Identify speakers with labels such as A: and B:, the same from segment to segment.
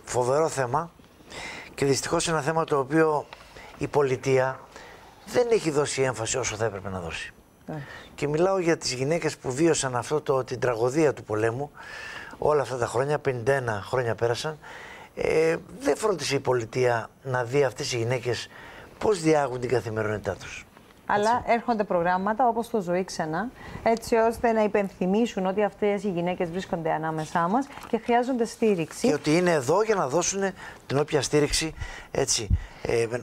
A: φοβερό θέμα και δυστυχώς ένα θέμα το οποίο η πολιτεία δεν έχει δώσει έμφαση όσο θα έπρεπε να δώσει. Και μιλάω για τις γυναίκες που βίωσαν την τραγωδία του πολέμου όλα αυτά τα χρόνια, 51 χρόνια πέρασαν. Δεν φρόντισε η πολιτεία να δει αυτές οι γυναίκες πώς διάγουν την καθημερινότητά τους.
B: Αλλά έρχονται προγράμματα όπως το Ζωή Ξανά, έτσι ώστε να υπενθυμίσουν ότι αυτές οι γυναίκες βρίσκονται ανάμεσά μας και χρειάζονται στήριξη.
A: Και ότι είναι εδώ για να δώσουν την όποια στήριξη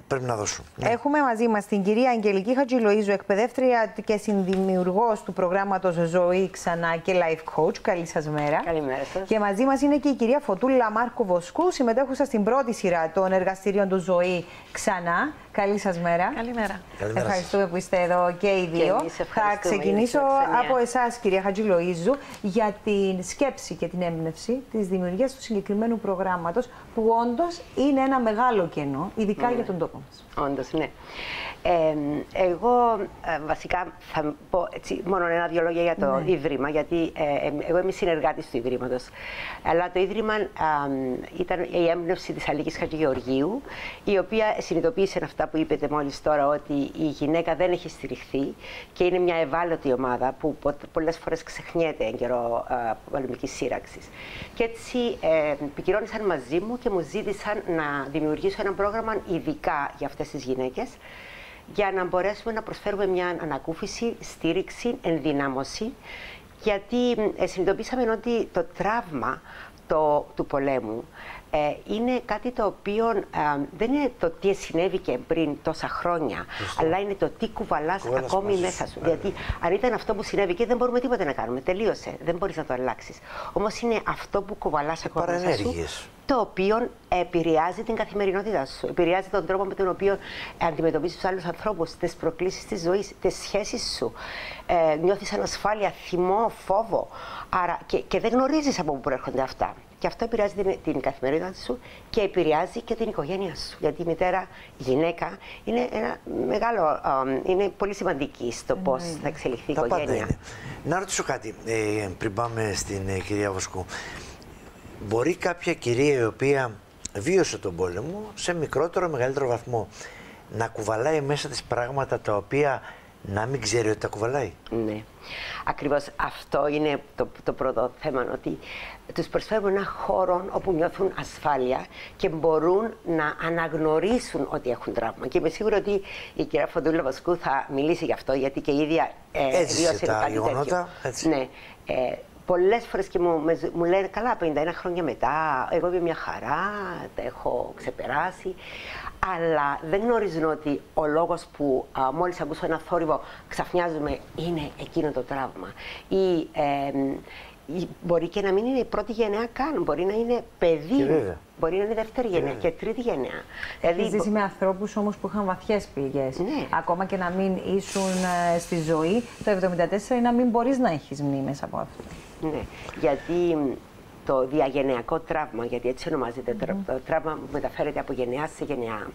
A: πρέπει να δώσουν. Ναι.
B: Έχουμε μαζί μας την κυρία Αγγελική Χατζηλοΐζου, εκπαιδεύτρια και συνδημιουργός του προγράμματος Ζωή Ξανά και Life Coach. Καλή σας μέρα.
C: Καλημέρα σας.
B: Και μαζί μας είναι και η κυρία Φωτούλα Μάρκο Βοσκού, συμμετέχουσα στην πρώτη σειρά των εργαστηρίων του Ζωή Ξανά. Καλή σας μέρα.
C: Καλημέρα.
B: Ευχαριστούμε που είστε εδώ και οι δύο. Θα ξεκινήσω από εσάς, κυρία Χατζηλοΐζου, για την σκέψη και την έμπνευση της δημιουργίας του συγκεκριμένου προγράμματος, που όντως είναι ένα μεγάλο κενό, ειδικά για τον τόπο μας.
C: Όντως, ναι. Εγώ βασικά θα πω μόνο ένα-δυο λόγια για το Ίδρυμα, γιατί εγώ είμαι συνεργάτης του Ιδρύματος. Αλλά το Ίδρυμα ήταν η έμπνευση της Αλίκης Χατζηγεωργίου, η οποία συνειδητοποίησε αυτά που είπετε μόλις τώρα, ότι η γυναίκα δεν έχει στηριχθεί και είναι μια ευάλωτη ομάδα που πολλές φορές ξεχνιέται εν καιρό πολεμικής σύραξης. Και έτσι επικοινώνησαν μαζί μου και μου ζήτησαν να δημιουργήσω ένα πρόγραμμα ειδικά για αυτές τις γυναίκες, για να μπορέσουμε να προσφέρουμε μια ανακούφιση, στήριξη, ενδυνάμωση, γιατί συνειδητοποίησαμε ότι το τραύμα του πολέμου είναι κάτι το οποίο δεν είναι το τι συνέβηκε πριν τόσα χρόνια, αλλά είναι το τι κουβαλάς ακόμη μέσα σου. Γιατί αν ήταν αυτό που συνέβη και δεν μπορούμε τίποτα να κάνουμε, τελείωσε, δεν μπορείς να το αλλάξεις. Όμως είναι αυτό που κουβαλάς ακόμη μέσα σου, το οποίο επηρεάζει την καθημερινότητά σου, επηρεάζει τον τρόπο με τον οποίο αντιμετωπίζεις τους άλλους ανθρώπους, τις προκλήσεις της ζωής, τις σχέσεις σου. Νιώθεις ανασφάλεια, θυμό, φόβο. Άρα, και δεν γνωρίζεις από πού προέρχονται αυτά. Και αυτό επηρεάζει την καθημερινότητα σου και επηρεάζει και την οικογένεια σου. Γιατί η μητέρα, η γυναίκα, είναι ένα μεγάλο, είναι πολύ σημαντική στο πώς θα εξελιχθεί η οικογένεια.
A: Να ρωτήσω κάτι πριν πάμε στην κυρία Βοσκού. Μπορεί κάποια κυρία η οποία βίωσε τον πόλεμο σε μικρότερο ή μεγαλύτερο βαθμό να κουβαλάει μέσα της πράγματα τα οποία να μην ξέρει ότι τα κουβαλάει?
C: Ναι. Ακριβώς αυτό είναι το πρώτο θέμα, ότι τους προσφέρουμε ένα χώρο όπου νιώθουν ασφάλεια και μπορούν να αναγνωρίσουν ότι έχουν τραύμα. Και είμαι σίγουρη ότι η κυρία Φωτούλα Βοσκού θα μιλήσει γι' αυτό, γιατί και η ίδια
A: βίωσε κάτι
C: τέτοιο. Ναι. Πολλές φορές και μου λένε, καλά, 51 χρόνια μετά, εγώ είμαι μια χαρά, τα έχω ξεπεράσει. Αλλά δεν γνωρίζουν ότι ο λόγος που μόλις ακούσω ένα θόρυβο ξαφνιάζουμε είναι εκείνο το τραύμα. Μπορεί και να μην είναι η πρώτη γενναία καν, μπορεί να είναι παιδί, μπορεί να είναι δεύτερη γενναία και τρίτη γενναία.
B: Έχει ζήσει με ανθρώπους όμως που είχαν βαθιές πληγές.
C: Ναι.
B: Ακόμα και να μην ήσουν στη ζωή το 1974 ή να μην μπορείς να έχεις μνήμες από αυτό.
C: Ναι, γιατί το διαγενειακό τραύμα, γιατί έτσι ονομάζεται, το τραύμα που μεταφέρεται από γενεά σε γενεά,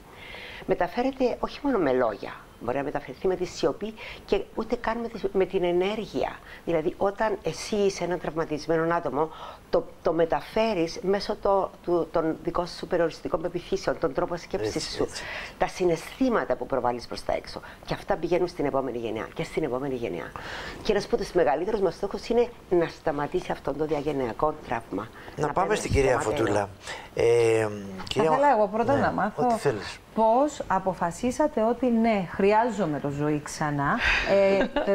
C: μεταφέρεται όχι μόνο με λόγια, μπορεί να μεταφερθεί με τη σιωπή και ούτε καν με την ενέργεια. Δηλαδή, όταν εσύ είσαι ένα τραυματισμένο άτομο, το μεταφέρεις μέσω των δικών σου περιοριστικών πεποιθήσεων, τον τρόπο σκέψης σου, τα συναισθήματα που προβάλλεις προς τα έξω. Και αυτά πηγαίνουν στην επόμενη γενιά και στην επόμενη γενιά. Και ένας από τους μεγαλύτερους μας στόχους είναι να σταματήσει αυτό το διαγενειακό τραύμα.
A: Να πάμε στην κυρία Φωτούλα.
B: Θα ήθελα εγώ πρώτα να μάθω πώς αποφασίσατε ότι ναι, χρειάζομαι το Ζωή Ξανά. Το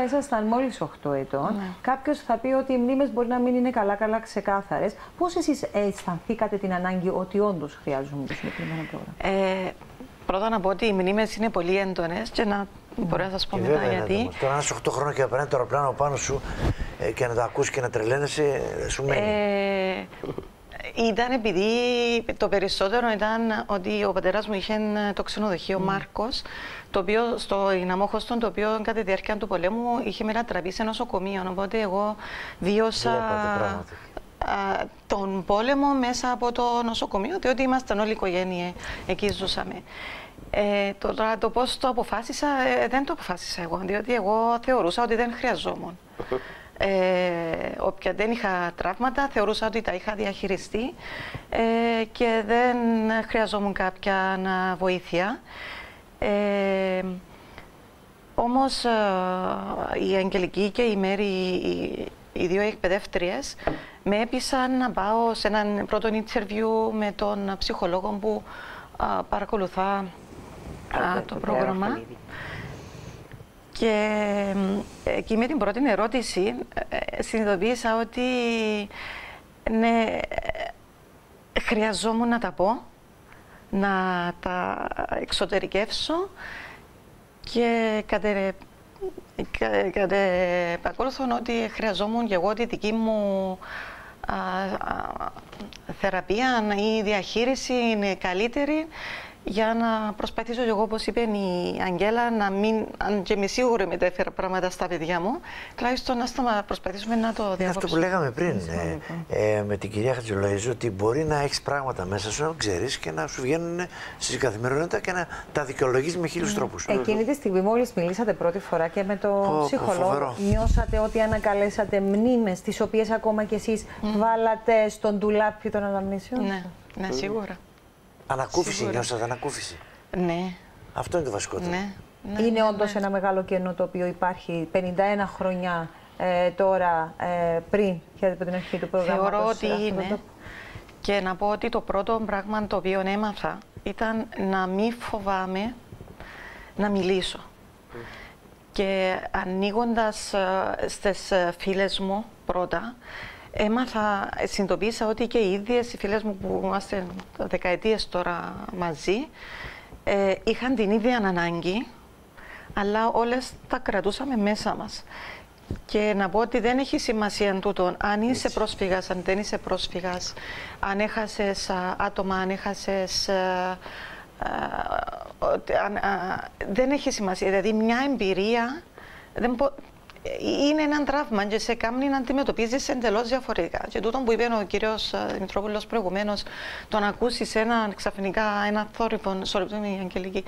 B: 1974 ήσασταν μόλις 8 ετών. Κάποιος θα πει ότι οι μνήμες μπορεί να μην είναι καλά ξεκάθαρες. Πώς εσείς αισθανθήκατε την ανάγκη ότι όντως χρειάζομαι το συγκεκριμένο πρόγραμμα?
D: Πρώτα να πω ότι οι μνήμες είναι πολύ έντονες και να μπορώ να σας πω μετά γιατί.
A: Τώρα να είσαι 8 χρόνια και να περνάει το αεροπλάνο πάνω σου και να το ακούσει και να τρελαίνεσαι, σου μένει.
D: Ήταν επειδή το περισσότερο ήταν ότι ο πατέρας μου είχε το ξενοδοχείο Μάρκος, το οποίο στο Ιναμόχωστον, το οποίο κατά τη διάρκεια του πολέμου είχε μετατραπεί σε νοσοκομείο. Οπότε εγώ βίωσα τον πόλεμο μέσα από το νοσοκομείο, διότι ήμασταν όλη η οικογένεια, εκεί ζούσαμε. Τώρα το πώς το αποφάσισα, δεν το αποφάσισα εγώ, διότι εγώ θεωρούσα ότι δεν χρειαζόμουν. Όποια δεν είχα τραύματα, θεωρούσα ότι τα είχα διαχειριστεί και δεν χρειαζόμουν κάποια βοήθεια. Όμως η Αγγελική και η Μέρη, οι δύο εκπαιδεύτριες, με έπεισαν να πάω σε έναν πρώτο interview με τον ψυχολόγο που παρακολουθά το πρόγραμμα. Και εκεί με την πρώτη ερώτηση συνειδητοποίησα ότι ναι, χρειαζόμουν να τα πω, να τα εξωτερικεύσω και κατ' επακόλουθον ότι χρειαζόμουν και εγώ τη δική μου θεραπεία ή διαχείριση είναι καλύτερη για να προσπαθήσω και εγώ, όπως είπε η Αγγέλα, να μην, αν και είμαι σίγουρη μετέφερα πράγματα στα παιδιά μου, τουλάχιστον να προσπαθήσουμε να το διαβάσουμε.
A: Αυτό που λέγαμε πριν με την κυρία Χατζηλοϊζού, ότι μπορεί να έχεις πράγματα μέσα σου, να ξέρεις και να σου βγαίνουν στη καθημερινότητα και να τα δικαιολογείς με 1000 τρόπους.
B: Εκείνη τη στιγμή, μόλις μιλήσατε πρώτη φορά και με το ψυχολόγο, νιώσατε ότι ανακαλέσατε μνήμες, τις οποίες ακόμα κι εσείς βάλατε στον ντουλάπι των αναμνήσεων?
D: Ναι, σίγουρα.
A: Ανακούφιση, νιώσατε ανακούφιση?
D: Ναι.
A: Αυτό είναι το βασικότερο.
D: Ναι.
B: Είναι όντως ένα μεγάλο κενό το οποίο υπάρχει 51 χρόνια τώρα πριν την αρχή του προγράμματος.
D: Θεωρώ ότι είναι. Και να πω ότι το πρώτο πράγμα το οποίο έμαθα ήταν να μην φοβάμαι να μιλήσω. Και ανοίγοντας στις φίλες μου πρώτα, συνειδητοποίησα ότι και οι ίδιες οι φίλες μου που είμαστε δεκαετίες τώρα μαζί είχαν την ίδια ανάγκη, αλλά όλες τα κρατούσαμε μέσα μας. Και να πω ότι δεν έχει σημασία τούτο αν είσαι πρόσφυγας, αν δεν είσαι πρόσφυγας, αν έχασες άτομα, αν έχασες... δεν έχει σημασία. Δηλαδή μια εμπειρία είναι ένα τραύμα και σε κάνει να αντιμετωπίζεις εντελώς διαφορετικά. Και τούτο που είπε ο κύριος Δημητρόπουλος προηγουμένως, το να ακούσεις ξαφνικά ένα θόρυβο, η Αγγελική.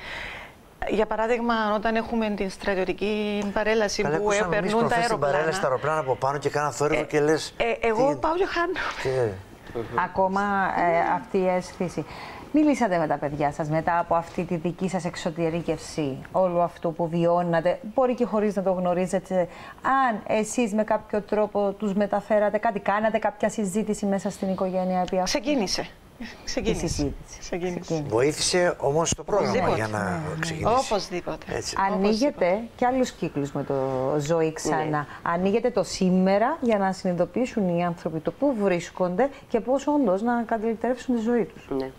D: Για παράδειγμα, όταν έχουμε την στρατιωτική παρέλαση που περνούν τα αεροπλάνα. Την
A: παρέλαση τα αεροπλάνα από πάνω και κάνα θόρυβο και λες...
D: Εγώ πάω και χάνω.
B: Ακόμα αυτή η αίσθηση. Μιλήσατε με τα παιδιά σας μετά από αυτή τη δική σας εξωτερήκευση, όλου αυτού που βιώνατε, μπορεί και χωρίς να το γνωρίζετε, αν εσείς με κάποιο τρόπο τους μεταφέρατε κάτι, κάνατε κάποια συζήτηση μέσα στην οικογένεια επί αυτού?
D: Ξεκίνησε.
A: Βοήθησε όμως το πρόγραμμα για να ξεκινήσει.
D: Οπωσδήποτε.
B: Ανοίγετε και άλλους κύκλους με το Ζωή Ξανά. Ανοίγετε το σήμερα για να συνειδητοποιήσουν οι άνθρωποι το πού βρίσκονται και πώς όντως να καταλυτερεύσουν τη ζωή τους.
C: Ναι.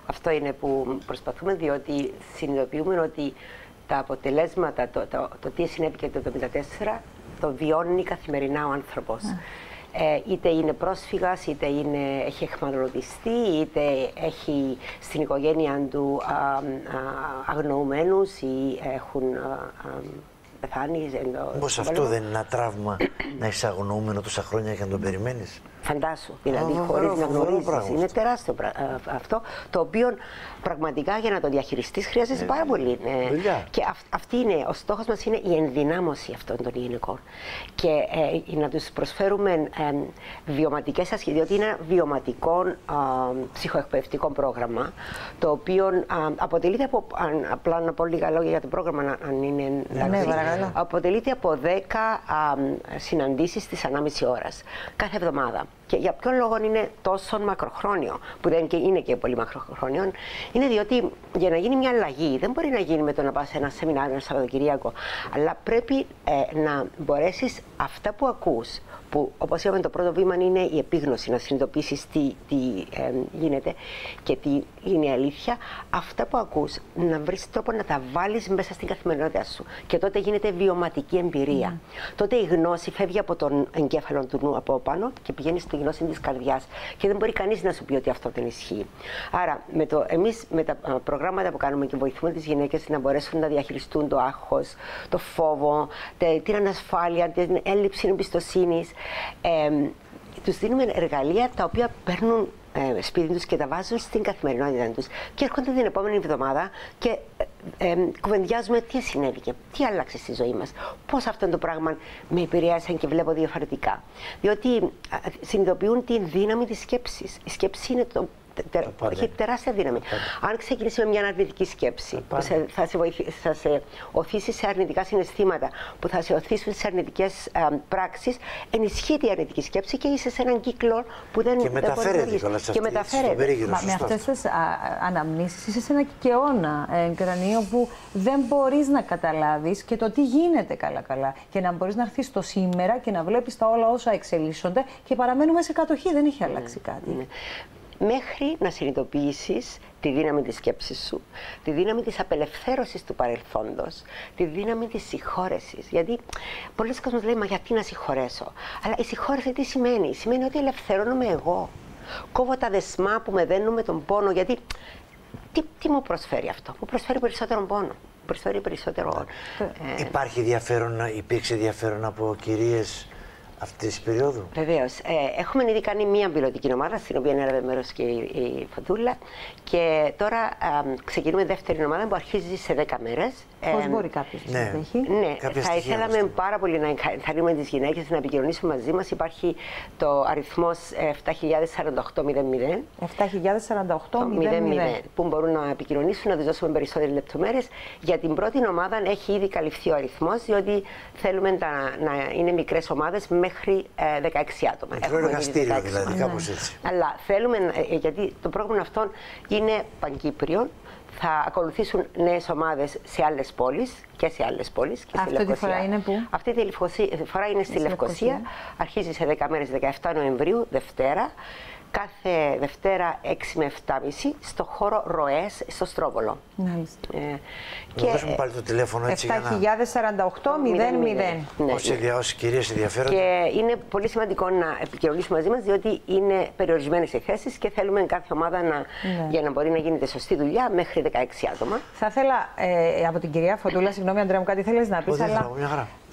C: Αυτό είναι που προσπαθούμε, διότι συνειδητοποιούμε ότι τα αποτελέσματα, το τι συνέβη και το 1974, το βιώνει καθημερινά ο άνθρωπος. Είτε είναι πρόσφυγας, είτε έχει εχμαλωτιστεί, είτε έχει στην οικογένεια του αγνοωμένους ή έχουν πεθάνει.
A: Μήπως αυτό δεν είναι ένα τραύμα να είσαι αγνοούμενο τόσα χρόνια και να τον περιμένεις?
C: Φαντάσου, δηλαδή χωρίς να γνωρίζεις. Είναι τεράστιο αυτό, το οποίο πραγματικά για να το διαχειριστείς χρειάζεσαι πάρα πολύ. Και ο στόχος μας είναι η ενδυνάμωση αυτών των γυναικών. Και να τους προσφέρουμε βιωματικές ασκήσεις, διότι είναι ένα βιωματικό ψυχοεκπαιδευτικό πρόγραμμα, το οποίο αποτελείται από, απλά να πω λίγα λόγια για το πρόγραμμα, αν είναι αποτελείται από 10 συναντήσεις της 1,5 ώρας κάθε εβδομάδα. Και για ποιον λόγο είναι τόσο μακροχρόνιο, που δεν είναι και πολύ μακροχρόνιο, είναι διότι για να γίνει μια αλλαγή δεν μπορεί να γίνει με το να πας σε ένα σεμινάριο, ένα Σαββατοκυριακό, αλλά πρέπει να μπορέσεις αυτά που ακούς, που όπως είπαμε το πρώτο βήμα είναι η επίγνωση, να συνειδητοποιήσεις τι γίνεται και τι είναι η αλήθεια, αυτά που ακούς να βρεις τρόπο να τα βάλεις μέσα στην καθημερινότητά σου και τότε γίνεται βιωματική εμπειρία. Τότε η γνώση φεύγει από τον εγκέφαλο του νου από πάνω και πηγαίνει στη γνώση της καρδιάς και δεν μπορεί κανείς να σου πει ότι αυτό δεν ισχύει. Άρα εμείς με τα προγράμματα που κάνουμε και βοηθούμε τις γυναίκες να μπορέσουν να διαχειριστούν το άγχος, το φόβο, την ανασφάλεια, την έλλειψη εμπιστοσύνης, τους δίνουμε εργαλεία τα οποία παίρνουν σπίτι τους και τα βάζουν στην καθημερινότητα τους και έρχονται την επόμενη εβδομάδα και κουβεντιάζουμε τι συνέβηκε, τι άλλαξε στη ζωή μας, πώς αυτό το πράγμα με επηρέασε και βλέπω διαφορετικά. Διότι συνειδητοποιούν τη δύναμη της σκέψης. Η σκέψη είναι έχει τεράστια δύναμη. Αν ξεκινήσει με μια αρνητική σκέψη που θα σε οθήσει σε αρνητικά συναισθήματα, που θα σε οθήσουν σε αρνητικές πράξεις, ενισχύεται η αρνητική σκέψη και είσαι σε έναν κύκλο που δεν μπορεί να
A: μεταφέρεται. Και μεταφέρεται.
B: Με αυτές τις αναμνήσεις είσαι σε ένα κικαιώνα κρανίο που δεν μπορείς να καταλάβεις και το τι γίνεται καλά-καλά. Και να μπορείς να έρθεις στο σήμερα και να βλέπεις τα όλα όσα εξελίσσονται και παραμένουμε σε κατοχή, δεν έχει αλλάξει κάτι.
C: Μέχρι να συνειδητοποιήσεις τη δύναμη της σκέψης σου, τη δύναμη της απελευθέρωσης του παρελθόντος, τη δύναμη της συγχώρεσης. Γιατί πολλοί κόσμος λέει, μα γιατί να συγχωρέσω. Αλλά η συγχώρεση τι σημαίνει? Σημαίνει ότι ελευθερώνομαι εγώ. Κόβω τα δεσμά που με δένουν με τον πόνο, γιατί τι μου προσφέρει αυτό? Μου προσφέρει περισσότερο πόνο. Μου προσφέρει περισσότερο...
A: Υπάρχει ενδιαφέρον, υπήρξε ενδιαφέρον από κυρίες αυτή τη περίοδου?
C: Βεβαίως. Έχουμε ήδη κάνει μία πιλωτική ομάδα, στην οποία έλαβε μέρος και η Φωτούλα. Και τώρα ξεκινούμε δεύτερη ομάδα που αρχίζει σε 10 μέρες.
B: Πώς μπορεί κάποιος να συμμετέχει?
C: Ναι, θα ήθελαμε πάρα πολύ να ενθαρρύνουμε τις γυναίκες να επικοινωνήσουν μαζί μας. Υπάρχει το αριθμός 7048-00.
B: 7048-00.
C: Που μπορούν να επικοινωνήσουν, να τους δώσουμε περισσότερες λεπτομέρειες. Για την πρώτη ομάδα έχει ήδη καλυφθεί ο αριθμός, διότι θέλουμε να είναι μικρές ομάδες μέχρι 16 άτομα.
A: Μικρό εργαστήριο δηλαδή, κάπως έτσι.
C: Αλλά θέλουμε, γιατί το πρόγραμμα αυτό είναι παγκύπριο, θα ακολουθήσουν νέες ομάδες σε άλλες πόλεις και σε άλλες πόλεις. Και
B: αυτή τη φορά είναι πού?
C: Αυτή τη φορά είναι στη Λευκοσία. Αρχίζει σε 10 μέρες, 17 Νοεμβρίου, Δευτέρα. Κάθε Δευτέρα 6 με 7.30 στο χώρο Ροές στο Στρόβολο.
B: Μάλιστα.
A: Να δώσουμε πάλι το τηλέφωνο έτσι για να...
B: 7048-00.
A: Όσοι κυρίες ενδιαφέρονται.
C: Και είναι πολύ σημαντικό να επικοινωνήσουμε μαζί μας, διότι είναι περιορισμένες οι θέσεις και θέλουμε κάθε ομάδα για να μπορεί να γίνεται σωστή δουλειά μέχρι 16 άτομα.
B: Θα ήθελα από την κυρία Φωτούλα, συγγνώμη Αντρέα μου, κάτι θέλεις να πεις, αλλά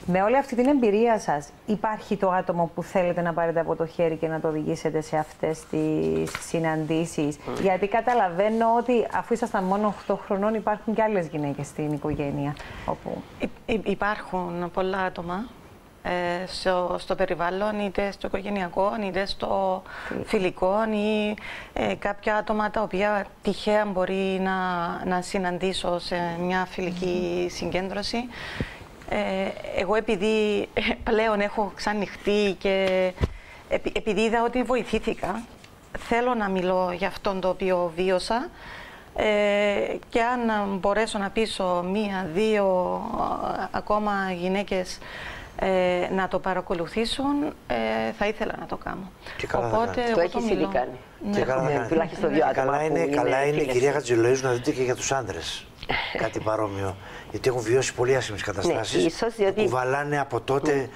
B: με όλη αυτή την εμπειρία σας, υπάρχει το άτομο που θέλετε να πάρετε από το χέρι και να το οδηγήσετε σε αυτές τις συναντήσεις? Γιατί καταλαβαίνω ότι αφού ήσασταν μόνο 8 χρονών, υπάρχουν και άλλες γυναίκες στην οικογένεια. Όπου...
D: Υπάρχουν πολλά άτομα στο περιβάλλον, είτε στο οικογενειακό, είτε στο φιλικό, ή κάποια άτομα τα οποία τυχαία μπορεί να συναντήσω σε μια φιλική συγκέντρωση. Εγώ επειδή πλέον έχω ξανοιχτεί και επειδή είδα ότι βοηθήθηκα, θέλω να μιλώ για αυτόν το οποίο βίωσα, και αν μπορέσω να πείσω 1-2 ακόμα γυναίκες να το παρακολουθήσουν, θα ήθελα να το κάνω.
C: Οπότε το έχεις ήδη κάνει. Τουλάχιστον 2 άτομα.
A: Καλά είναι, κυρία Χατζηλοΐζου, να δείτε και για τους άντρες κάτι παρόμοιο. Γιατί έχουν βιώσει πολύ άσχημες καταστάσεις που βαλάνε από τότε.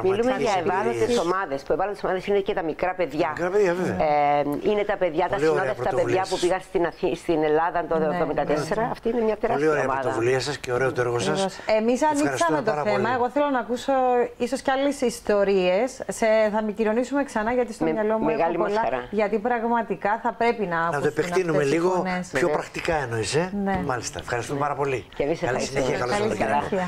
C: Μιλούμε για ευάλωτες ομάδες. Που ευάλωτες ομάδες είναι και τα μικρά παιδιά.
A: Μικρά παιδιά, βέβαια.
C: Είναι τα παιδιά, τα συνόδευτα παιδιά που πήγαν στην Ελλάδα το 1974. Αυτή είναι μια τεράστια ομάδα.
A: Πολύ ωραία πρωτοβουλία σας και ωραίο το έργο σας.
B: Εμείς ανοίξαμε το θέμα. Εγώ θέλω να ακούσω ίσως και άλλες ιστορίες. Θα επικοινωνήσουμε ξανά, γιατί στο μυαλό μου έχω πολλά. Γιατί πραγματικά θα πρέπει να ακούσουμε.
A: Να το επεκτείνουμε λίγο πιο πρακτικά, εννοείς. Μάλιστα. Ευχαριστούμε πάρα πολύ.
C: Καλή συνέχεια.
A: Καλώς ήρθατε.